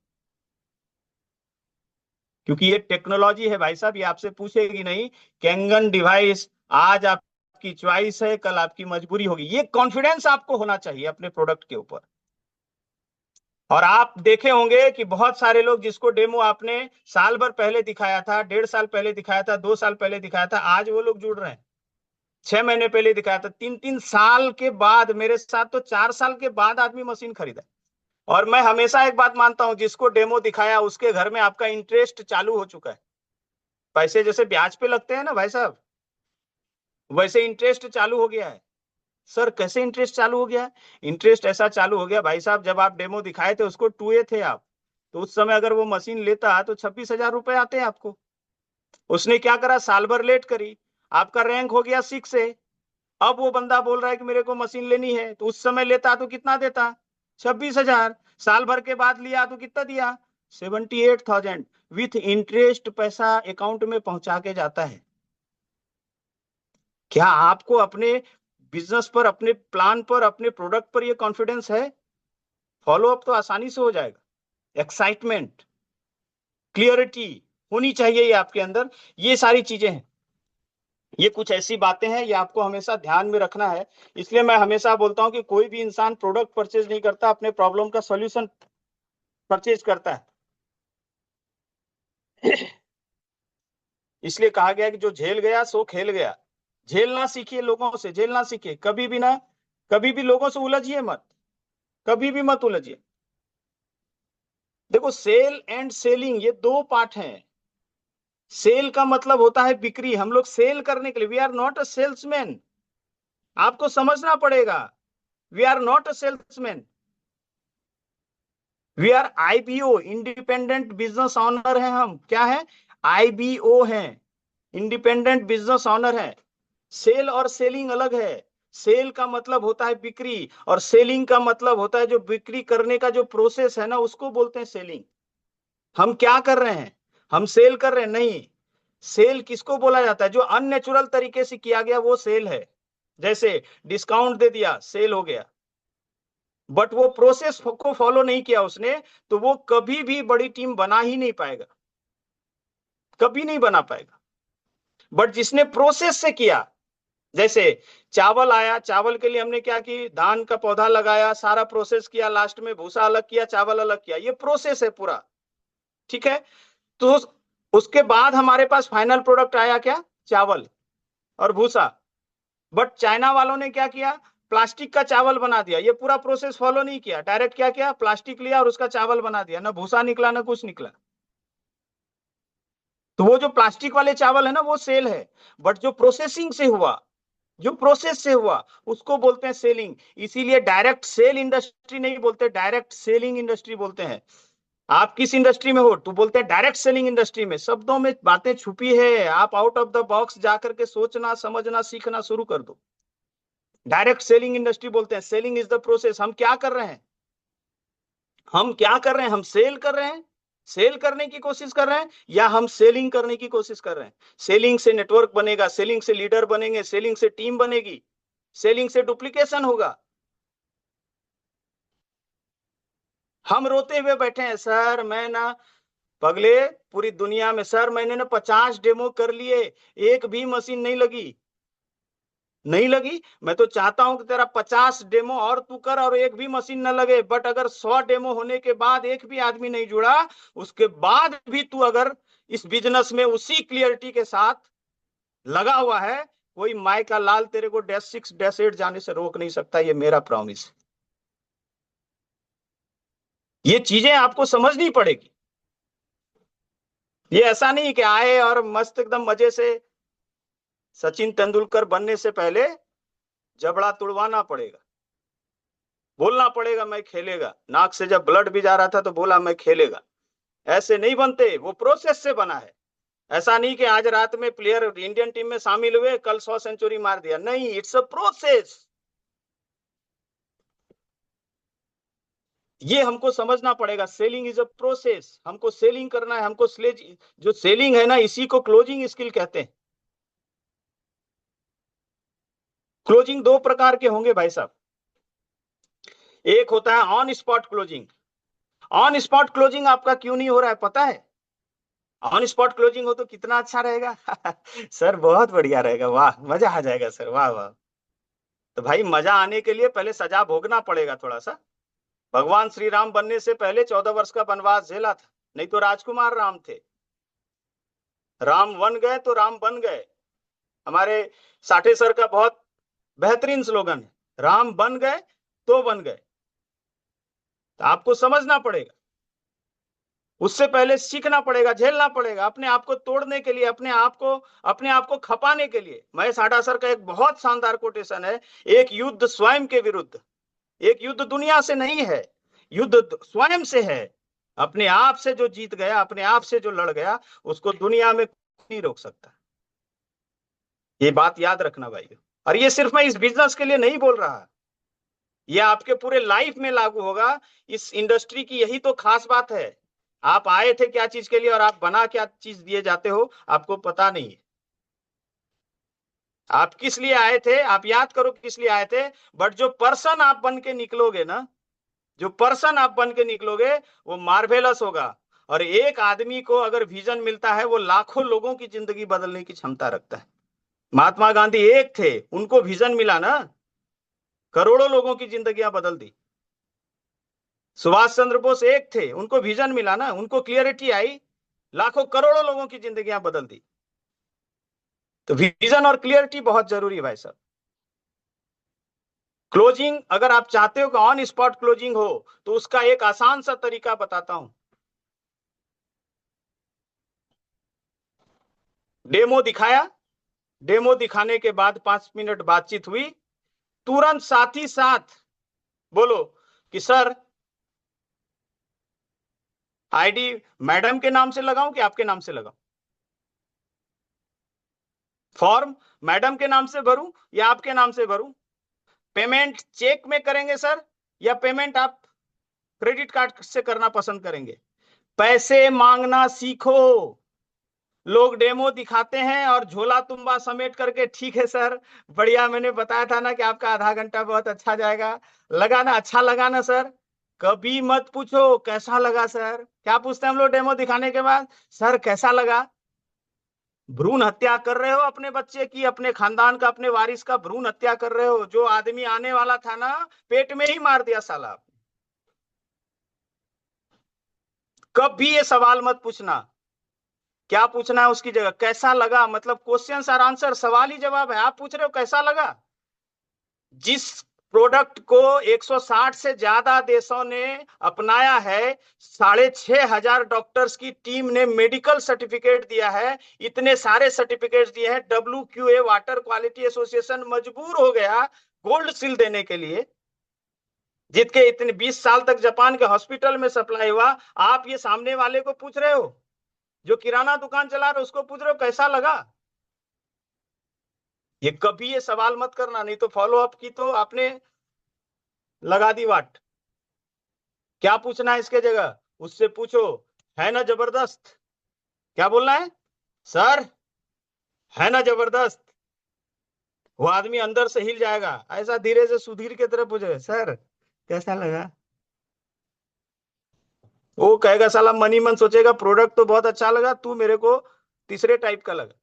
A: क्योंकि ये टेक्नोलॉजी है भाई साहब, ये आपसे पूछेगी नहीं। कैंगन डिवाइस आज आपकी चॉइस है, कल आपकी मजबूरी होगी। ये कॉन्फिडेंस आपको होना चाहिए अपने प्रोडक्ट के ऊपर। और आप देखे होंगे कि बहुत सारे लोग जिसको डेमो आपने साल भर पहले दिखाया था, 1.5 साल पहले दिखाया था, 2 साल पहले दिखाया था, आज वो लोग जुड़ रहे हैं। 6 महीने पहले दिखाया था, 3-3 साल के बाद, मेरे साथ तो 4 साल के बाद आदमी मशीन खरीदा। और मैं हमेशा एक बात मानता हूं, जिसको डेमो दिखाया उसके घर में आपका इंटरेस्ट चालू हो चुका है। पैसे जैसे ब्याज पे लगते हैं ना भाई साहब, वैसे इंटरेस्ट चालू हो गया है। सर कैसे इंटरेस्ट चालू हो गया? इंटरेस्ट ऐसा चालू हो गया भाई साहब, जब आप डेमो दिखाए थे उसको 2A थे आप, तो उस समय अगर वो मशीन लेता तो 26,000 रुपए आते हैं आपको। उसने क्या करा, साल भर लेट करी, आपका रैंक हो गया 6A। अब वो बंदा बोल रहा है कि मेरे को मशीन लेनी है, तो उस समय लेता तो कितना देता? 26,000। साल भर के बाद लिया तो कितना दिया? 78,000। विथ इंटरेस्ट पैसा अकाउंट में पहुंचा के जाता है। क्या आपको अपने बिजनेस पर, अपने प्लान पर, अपने प्रोडक्ट पर ये कॉन्फिडेंस है? फॉलो अप तो आसानी से हो जाएगा। एक्साइटमेंट, क्लियरिटी होनी चाहिए ये आपके अंदर। ये सारी चीजें हैं, ये कुछ ऐसी बातें हैं, ये आपको हमेशा ध्यान में रखना है। इसलिए मैं हमेशा बोलता हूं कि कोई भी इंसान प्रोडक्ट परचेज नहीं करता, अपने प्रॉब्लम का सॉल्यूशन परचेज करता है। इसलिए कहा गया कि जो झेल गया सो खेल गया। झेलना सीखिए, लोगों से झेलना सीखिए, कभी भी ना, कभी भी लोगों से उलझिए मत, कभी भी मत उलझिए। देखो सेल एंड सेलिंग ये 2 पार्ट हैं। सेल का मतलब होता है बिक्री, हम लोग सेल करने के लिए, we are not a salesman. आपको समझना पड़ेगा, we are not a salesman, we are IBO, independent business owner है हम। क्या है? IBO है, इंडिपेंडेंट बिजनेस ऑनर है। सेल और सेलिंग अलग है। सेल का मतलब होता है बिक्री, और सेलिंग का मतलब होता है जो बिक्री करने का जो प्रोसेस है ना, उसको बोलते हैं सेलिंग। हम क्या कर रहे हैं? हम सेल कर रहे हैं नहीं। सेल किसको बोला जाता है? जो अननेचुरल तरीके से किया गया वो सेल है। जैसे डिस्काउंट दे दिया, सेल हो गया। बट वो प्रोसेस को फॉलो नहीं किया उसने, तो वो कभी भी बड़ी टीम बना ही नहीं पाएगा, कभी नहीं बना पाएगा। बट जिसने प्रोसेस से किया, जैसे चावल आया, चावल के लिए हमने क्या की, धान का पौधा लगाया, सारा प्रोसेस किया, लास्ट में भूसा अलग किया, चावल अलग किया, ये प्रोसेस है पूरा। ठीक है? तो उसके बाद हमारे पास फाइनल प्रोडक्ट आया क्या? चावल और भूसा। बट चाइना वालों ने क्या किया? प्लास्टिक का चावल बना दिया। ये पूरा प्रोसेस फॉलो नहीं किया, डायरेक्ट क्या किया, प्लास्टिक लिया और उसका चावल बना दिया, ना भूसा निकला ना कुछ निकला। तो वो जो प्लास्टिक वाले चावल है ना वो सेल है। बट जो प्रोसेसिंग से हुआ, जो प्रोसेस से हुआ, उसको बोलते हैं सेलिंग। इसीलिए डायरेक्ट सेल इंडस्ट्री नहीं बोलते, डायरेक्ट सेलिंग इंडस्ट्री बोलते हैं। आप किस इंडस्ट्री में हो तो बोलते हैं डायरेक्ट सेलिंग इंडस्ट्री में। शब्दों में बातें छुपी है, आप आउट ऑफ द बॉक्स जाकर के सोचना समझना सीखना शुरू कर दो। डायरेक्ट सेलिंग इंडस्ट्री बोलते हैं। Selling is the process. हम क्या कर रहे हैं, हम क्या कर रहे हैं, हम सेल कर रहे हैं, सेल करने की कोशिश कर रहे हैं, या हम सेलिंग करने की कोशिश कर रहे हैं। सेलिंग से नेटवर्क बनेगा, सेलिंग से लीडर बनेंगे, सेलिंग से टीम बनेगी, सेलिंग से डुप्लीकेशन होगा। हम रोते हुए बैठे हैं, सर मैं ना पगले, पूरी दुनिया में सर मैंने ना 50 डेमो कर लिए, एक भी मशीन नहीं लगी, नहीं लगी। मैं तो चाहता हूं कि तेरा 50 डेमो और तू कर और एक भी मशीन न लगे, बट अगर 100 डेमो होने के बाद एक भी आदमी नहीं जुड़ा, उसके बाद भी तू अगर इस बिजनेस में उसी क्लियरिटी के साथ लगा हुआ है, कोई माई का लाल तेरे को -6 -8 जाने से रोक नहीं सकता। ये मेरा प्रॉमिस। ये चीजें आपको समझनी पड़ेगी। ये ऐसा नहीं कि आए और मस्त एकदम मजे से। सचिन तेंदुलकर बनने से पहले जबड़ा तुड़वाना पड़ेगा, बोलना पड़ेगा मैं खेलेगा। नाक से जब ब्लड भी जा रहा था तो बोला मैं खेलेगा। ऐसे नहीं बनते, वो प्रोसेस से बना है। ऐसा नहीं कि आज रात में प्लेयर इंडियन टीम में शामिल हुए, कल 100 सेंचुरी मार दिया, नहीं, इट्स अ प्रोसेस। ये हमको समझना पड़ेगा। Selling is a process. हमको सेलिंग करना है, हमको जो सेलिंग है ना, इसी को क्लोजिंग स्किल कहते हैं। क्लोजिंग दो प्रकार के होंगे भाई साहब। एक होता है on spot closing. On spot closing आपका क्यों नहीं हो रहा है पता है? ऑन स्पॉट क्लोजिंग हो तो कितना अच्छा रहेगा। सर बहुत बढ़िया रहेगा, वाह मजा आ जाएगा सर, वाह वाह। तो भाई मजा आने के लिए पहले सजा भोगना पड़ेगा थोड़ा सा। भगवान श्री राम बनने से पहले 14 वर्ष का वनवास झेला था, नहीं तो राजकुमार राम थे। राम वन गए तो राम बन गए। हमारे साठे सर का बहुत बेहतरीन स्लोगन है, राम बन गए तो बन गए। तो आपको समझना पड़ेगा, उससे पहले सीखना पड़ेगा, झेलना पड़ेगा, अपने आप को तोड़ने के लिए, अपने आप को खपाने के लिए। महेश हाडा सर का एक बहुत शानदार कोटेशन है, एक युद्ध स्वयं के विरुद्ध। एक युद्ध दुनिया से नहीं है, युद्ध स्वयं से है। अपने आप से जो जीत गया, अपने आप से जो लड़ गया, उसको दुनिया में नहीं रोक सकता। ये बात याद रखना भाइयों। और ये सिर्फ मैं इस बिजनेस के लिए नहीं बोल रहा, ये आपके पूरे लाइफ में लागू होगा। इस इंडस्ट्री की यही तो खास बात है। आप आए थे क्या चीज के लिए और आप बना क्या चीज दिए जाते हो, आपको पता नहीं है। आप किस लिए आए थे, आप याद करो किस लिए आए थे। बट जो पर्सन आप बन के निकलोगे ना, जो पर्सन आप बन के निकलोगे, वो मार्वेलस होगा। और एक आदमी को अगर विजन मिलता है, वो लाखों लोगों की जिंदगी बदलने की क्षमता रखता है। महात्मा गांधी एक थे, उनको विजन मिला ना, करोड़ों लोगों की जिंदगियां बदल दी। सुभाष चंद्र बोस एक थे, उनको विजन मिला ना, उनको क्लियरिटी आई, लाखों करोड़ों लोगों की जिंदगियां बदल दी। तो विजन और क्लियरिटी बहुत जरूरी है भाई साहब। क्लोजिंग अगर आप चाहते हो कि ऑन स्पॉट क्लोजिंग हो, तो उसका एक आसान सा तरीका बताता हूं। डेमो दिखाया, डेमो दिखाने के बाद 5 मिनट बातचीत हुई, तुरंत साथ ही साथ बोलो कि सर आईडी मैडम के नाम से लगाऊं कि आपके नाम से लगाऊं, फॉर्म मैडम के नाम से भरूं या आपके नाम से भरूं, पेमेंट चेक में करेंगे सर या पेमेंट आप क्रेडिट कार्ड से करना पसंद करेंगे। पैसे मांगना सीखो। लोग डेमो दिखाते हैं और झोला तुम्बा समेट करके, ठीक है सर, बढ़िया, मैंने बताया था ना कि आपका आधा घंटा बहुत अच्छा जाएगा, लगा ना, अच्छा लगा ना सर। कभी मत पूछो कैसा लगा सर, क्या पूछते हैं हम लोग डेमो दिखाने के बाद, सर कैसा लगा। भ्रूण हत्या कर रहे हो अपने बच्चे की, अपने खानदान का, अपने वारिस का भ्रूण हत्या कर रहे हो। जो आदमी आने वाला था ना, पेट में ही मार दिया साला। कभी ये सवाल मत पूछना। क्या पूछना है उसकी जगह कैसा लगा, मतलब क्वेश्चन और आंसर, सवाल ही जवाब है। आप पूछ रहे हो कैसा लगा। जिस प्रोडक्ट को 160 से ज्यादा देशों ने अपनाया है, 6,500 डॉक्टर्स की टीम ने मेडिकल सर्टिफिकेट दिया है, इतने सारे सर्टिफिकेट दिए हैं, WQA वाटर क्वालिटी एसोसिएशन मजबूर हो गया गोल्ड सील देने के लिए। जितके इतने 20 साल तक जापान के हॉस्पिटल में सप्लाई हुआ। आप ये सामने वाले को पूछ रहे हो, जो किराना दुकान चला रहे हो, उसको पूछ रहे हो कैसा लगा। ये कभी ये सवाल मत करना, नहीं तो फॉलो अप की तो आपने लगा दी वाट। क्या पूछना है इसके जगह? उससे पूछो, है ना जबरदस्त? क्या बोलना है? सर, है ना जबरदस्त? वो आदमी अंदर से हिल जाएगा, ऐसा धीरे से सुधीर की तरफ पूछे, सर कैसा लगा? वो कहेगा, साला मन ही मन सोचेगा प्रोडक्ट तो बहुत अच्छा लगा, तू मेरे को तीसरे टाइप का लगा।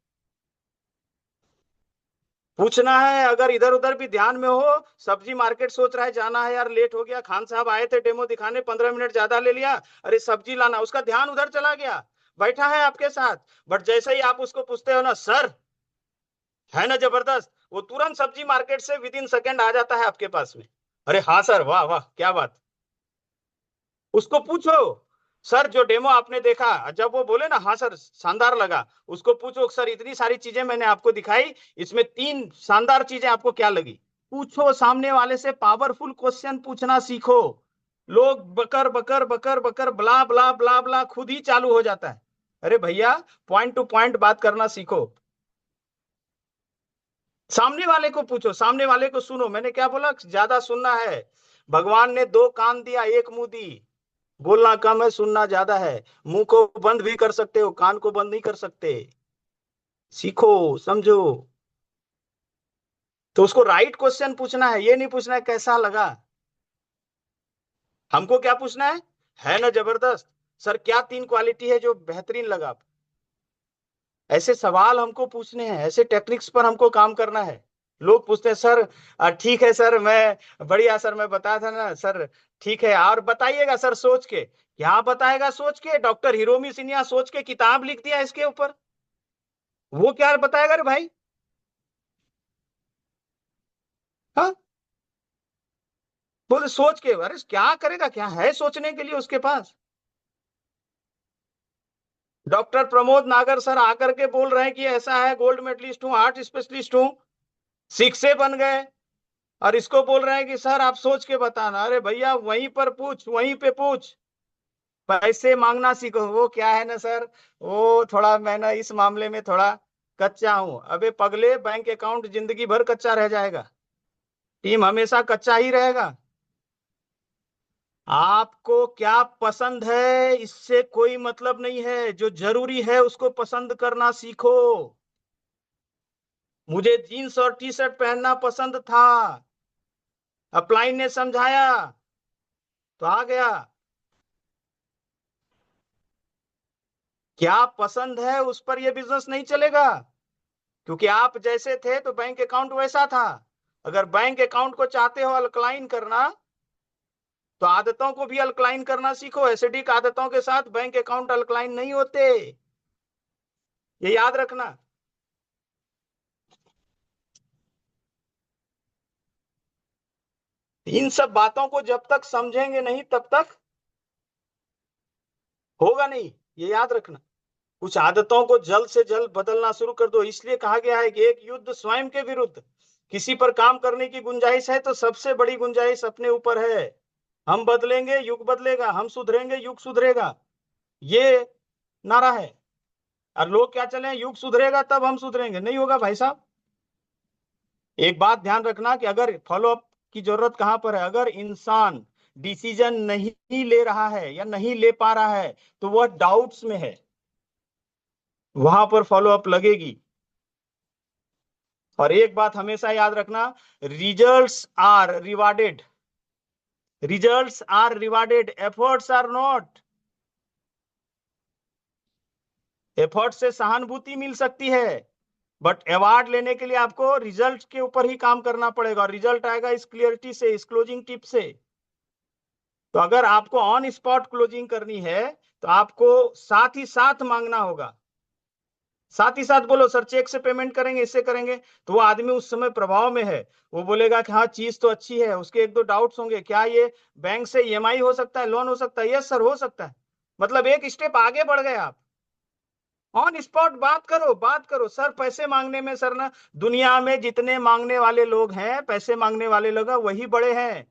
A: पूछना है। अगर इधर उधर भी ध्यान में हो, सब्जी मार्केट सोच रहा है जाना है, यार लेट हो गया, खान साहब आए थे डेमो दिखाने, 15 मिनट ज्यादा ले लिया, अरे सब्जी लाना, उसका ध्यान उधर चला गया, बैठा है आपके साथ, बट जैसे ही आप उसको पूछते हो ना, सर है ना जबरदस्त, वो तुरंत सब्जी मार्केट से विद इन सेकेंड आ जाता है आपके पास में। अरे हाँ सर, वाह वाह क्या बात। उसको पूछो, सर जो डेमो आपने देखा, जब वो बोले ना हाँ सर शानदार लगा, उसको पूछो, सर इतनी सारी चीजें मैंने आपको दिखाई, इसमें 3 शानदार चीजें आपको क्या लगी? पूछो, सामने वाले से पावरफुल क्वेश्चन पूछना सीखो। लोग बकर बकर बकर बकर ब्ला ब्ला ब्ला ब्ला खुद ही चालू हो जाता है। अरे भैया, पॉइंट टू पॉइंट बात करना सीखो। सामने वाले को पूछो, सामने वाले को सुनो। मैंने क्या बोला? ज्यादा सुनना है। भगवान ने 2 कान दिया, 1 मुंह दी। बोलना कम है, सुनना ज्यादा है। मुंह को बंद भी कर सकते हो, कान को बंद नहीं कर सकते। सीखो, समझो। तो उसको राइट क्वेश्चन पूछना है, ये नहीं पूछना है कैसा लगा। हमको क्या पूछना है ना जबरदस्त? सर क्या 3 क्वालिटी है जो बेहतरीन लगा? ऐसे सवाल हमको पूछने हैं, ऐसे टेक्निक्स पर हमको काम करना है। लोग पूछते हैं, सर ठीक है सर, मैं बढ़िया सर, मैं बताया था ना सर, ठीक है और बताइएगा सर सोच के। क्या बताएगा सोच के? डॉक्टर हिरोमी सिन्हा सोच के किताब लिख दिया इसके ऊपर, वो क्या बताएगा रे भाई? हाँ, बोले सोच के, अरे क्या करेगा, क्या है सोचने के लिए उसके पास? डॉक्टर प्रमोद नागर सर आकर के बोल रहे हैं कि ऐसा है, गोल्ड मेडलिस्ट हूँ, हार्ट स्पेशलिस्ट हूँ, शिक्षे बन गए, और इसको बोल रहे हैं कि सर आप सोच के बताना। अरे भैया वहीं पर पूछ, वहीं पे पूछ। पैसे मांगना सीखो। वो क्या है ना सर, वो थोड़ा मैं ना इस मामले में थोड़ा कच्चा हूं। अबे पगले, बैंक अकाउंट जिंदगी भर कच्चा रह जाएगा, टीम हमेशा कच्चा ही रहेगा। आपको क्या पसंद है इससे कोई मतलब नहीं है, जो जरूरी है उसको पसंद करना सीखो। मुझे जीन्स और टी शर्ट पहनना पसंद था, अपलाइन ने समझाया तो आ गया। क्या पसंद है उस पर यह बिजनेस नहीं चलेगा, क्योंकि आप जैसे थे तो बैंक अकाउंट वैसा था। अगर बैंक अकाउंट को चाहते हो अल्कलाइन करना, तो आदतों को भी अल्कलाइन करना सीखो। एसिडिक आदतों के साथ बैंक अकाउंट अल्कलाइन नहीं होते, ये याद रखना। इन सब बातों को जब तक समझेंगे नहीं तब तक होगा नहीं, ये याद रखना। कुछ आदतों को जल्द से जल्द बदलना शुरू कर दो। इसलिए कहा गया है कि एक युद्ध स्वयं के विरुद्ध। किसी पर काम करने की गुंजाइश है तो सबसे बड़ी गुंजाइश अपने ऊपर है। हम बदलेंगे, युग बदलेगा, हम सुधरेंगे, युग सुधरेगा, ये नारा है। और लोग क्या चले, युग सुधरेगा तब हम सुधरेंगे, नहीं होगा भाई साहब। एक बात ध्यान रखना कि अगर फॉलोअप की जरूरत कहां पर है, अगर इंसान डिसीजन नहीं ले रहा है या नहीं ले पा रहा है तो वह डाउट्स में है, वहां पर फॉलोअप लगेगी। और एक बात हमेशा याद रखना, results are rewarded, results are rewarded, efforts are not. Effort से सहानुभूति मिल सकती है, बट अवार्ड लेने के लिए आपको रिजल्ट के ऊपर ही काम करना पड़ेगा, और रिजल्ट आएगा इस क्लियरिटी से, इस क्लोजिंग टिप से। तो अगर आपको ऑन स्पॉट क्लोजिंग करनी है तो आपको साथ ही साथ मांगना होगा, साथ ही साथ बोलो सर चेक से पेमेंट करेंगे, इससे करेंगे। तो वो आदमी उस समय प्रभाव में है, वो बोलेगा कि हाँ चीज तो अच्छी है, उसके 1-2 डाउट्स होंगे, क्या ये बैंक से ईएमआई हो सकता है, लोन हो सकता है? यस सर हो सकता है। मतलब एक स्टेप आगे बढ़ गए आप। ऑन स्पॉट बात करो, बात करो। सर पैसे मांगने में सर ना, दुनिया में जितने मांगने वाले लोग हैं, पैसे मांगने वाले लोग हैं, वही बड़े हैं।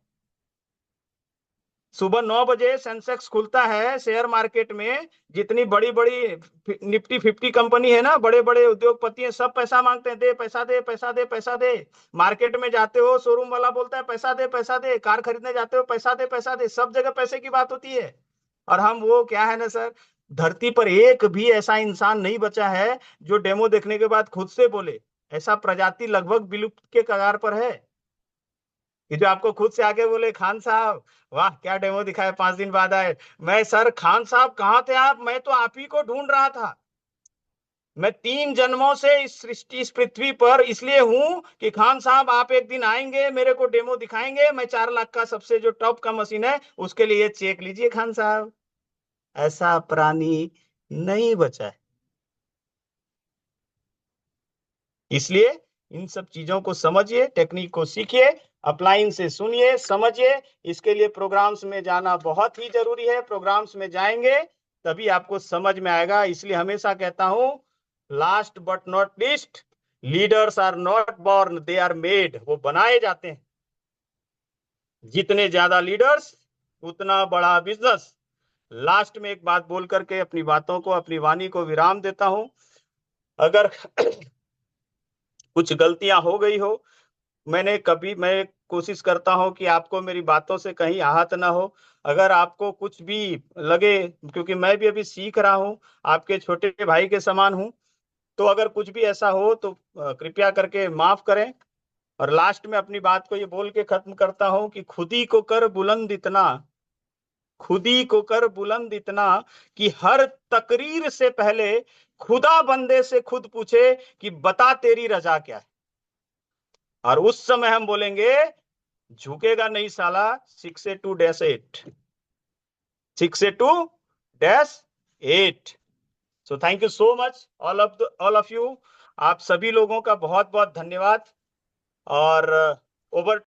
A: सुबह 9 बजे सेंसेक्स खुलता है शेयर मार्केट में, जितनी बड़ी बड़ी निफ्टी 50 कंपनी है ना, बड़े बड़े उद्योगपति हैं, सब पैसा मांगते हैं, दे पैसा दे पैसा दे पैसा दे। मार्केट में जाते हो, शोरूम वाला बोलता है पैसा दे पैसा दे, कार खरीदने जाते हो पैसा दे पैसा दे, सब जगह पैसे की बात होती है। और हम वो क्या है ना सर, धरती पर एक भी ऐसा इंसान नहीं बचा है जो डेमो देखने के बाद खुद से बोले। ऐसा प्रजाति लगभग विलुप्त के कगार पर है कि जो आपको खुद से आके बोले खान साहब वाह क्या डेमो दिखाए, 5 दिन बाद आए। मैं सर खान साहब कहाँ थे आप, मैं तो आप ही को ढूंढ रहा था। मैं 3 जन्मों से इस सृष्टि इस पृथ्वी पर इसलिए हूं कि खान साहब आप एक दिन आएंगे, मेरे को डेमो दिखाएंगे, मैं 4 लाख का सबसे जो टॉप का मशीन है उसके लिए चेक लीजिए खान साहब। ऐसा प्राणी नहीं बचा है। इसलिए इन सब चीजों को समझिए, टेक्निक को सीखिए, अपलाइन से सुनिए, समझिए। इसके लिए प्रोग्राम्स में जाना बहुत ही जरूरी है। प्रोग्राम्स में जाएंगे तभी आपको समझ में आएगा। इसलिए हमेशा कहता हूं, last but not least, leaders are not born, they are made. वो बनाए जाते हैं। जितने ज्यादा लीडर्स उतना बड़ा बिजनेस। लास्ट में एक बात बोल करके अपनी बातों को, अपनी वाणी को विराम देता हूं। अगर कुछ गलतियां हो गई हो, मैं कोशिश करता हूं कि आपको मेरी बातों से कहीं आहत ना हो। अगर आपको कुछ भी लगे, क्योंकि मैं भी अभी सीख रहा हूं, आपके छोटे भाई के समान हूं, तो अगर कुछ भी ऐसा हो तो कृपया करके माफ करें। और लास्ट में अपनी बात को ये बोल के खत्म करता हूं कि खुदी को कर बुलंद इतना, खुदी को कर बुलंद इतना कि हर तकरीर से पहले खुदा बंदे से खुद पूछे कि बता तेरी रजा क्या है। और उस समय हम बोलेंगे झुकेगा नहीं साला, 6A2-8, 6A2-8। So thank you so much all of you. आप सभी लोगों का बहुत बहुत धन्यवाद। और ओवर